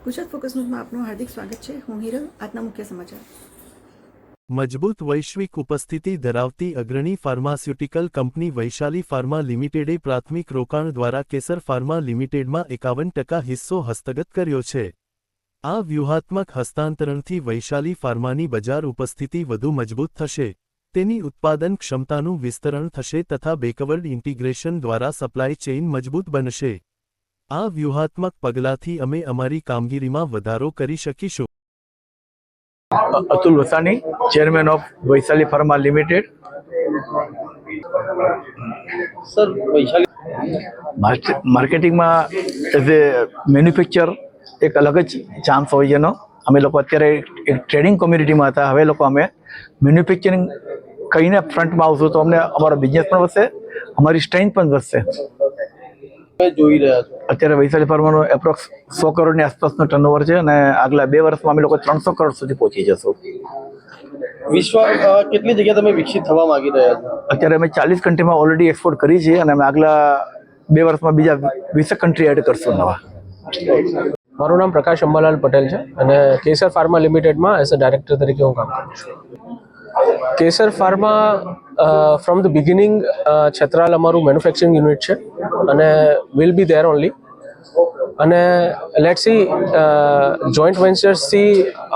Gujarat focus ન્યૂઝમાં આપનું હાર્દિક સ્વાગત છે. હું હિરલ. આજના મુખ્ય સમાચાર. મજબૂત વૈશ્વિક ઉપસ્થિતિ ધરાવતી અગ્રણી ફાર્માસ્યુટિકલ કંપની વૈશાલી ફાર્મા લિમિટેડે પ્રાથમિક રોકાણ દ્વારા કેસર ફાર્મા લિમિટેડમાં 51% હિસ્સો હસ્તગત કર્યો છે. આ વ્યૂહાત્મક હસ્તાંતરણથી વૈશાલી ફાર્માની બજાર ઉપસ્થિતિ વધુ મજબૂત થશે, તેની ઉત્પાદન ક્ષમતાનું વિસ્તરણ થશે તથા બેકવર્ડ ઇન્ટિગ્રેશન દ્વારા સપ્લાય ચેઇન મજબૂત બનશે. આ વ્યૂહાત્મક પગલાંથી અમે અમારી કામગીરીમાં વધારો કરી શકીશું. Atul Vasani, chairman of Vaishali pharma limited. Sir Vaishali marketing में एज ए मैन्युफेक्चर एक अलग ज चांस हो जेनो અમે લોકો અત્યારે એક ટ્રેડિંગ કોમ્યુનિટીમાં હતા. હવે લોકો અમે મેન્યુફેક્ચરિંગ કહીને ફ્રન્ટમાં આવશું તો અમને અમારો બિઝનેસ પણ વધશે, અમારી સ્ટ્રેન્થ પણ વધશે. જોઈ રહ્યા છો અત્યારે વૈશાલી ફાર્માનો એપ્રોક્સ 100 કરોડની આસપાસનો ટર્નઓવર છે અને આગલા 2 વર્ષમાં અમે લોકો 300 કરોડ સુધી પહોંચી જશું. વિશ્વ કેટલી જગ્યા તમે વિકસિત થવા માંગી રહ્યા છો? અત્યારે અમે 40 કન્ટ્રીમાં ઓલરેડી એક્સપોર્ટ કરી છે અને અમે આગલા 2 વર્ષમાં બીજા 20 કન્ટ્રી એડ કરશું નવા. મારું નામ પ્રકાશ અંબાલાલ પટેલ છે અને કેસર ફાર્મા લિમિટેડમાં એઝ અ ડાયરેક્ટર તરીકે હું કામ કરું છું. Kesar pharma from the beginning Chhatral અમારું મેન્યુફેક્ચરિંગ યુનિટ છે અને વિલ બી ધેર ઓનલી. અને લેટ્સ સી જોઈન્ટ વેન્ચર્સથી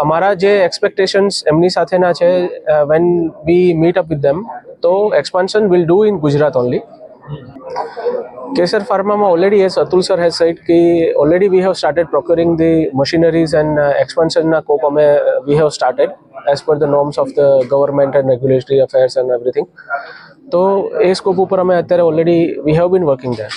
અમારા જે એક્સપેક્ટેશન્સ એમની સાથેના છે, when we meet up with them, તો expansion will do in Gujarat only. Kesar ફાર્મામાં already as Atul sir has said કે already we have started procuring the machineries and એક્સપાન્શનના કોપ અમે વી have started as per the norms of the government and regulatory affairs and everything. તો એ scope ઉપર અમે અત્યારે already we have been working there.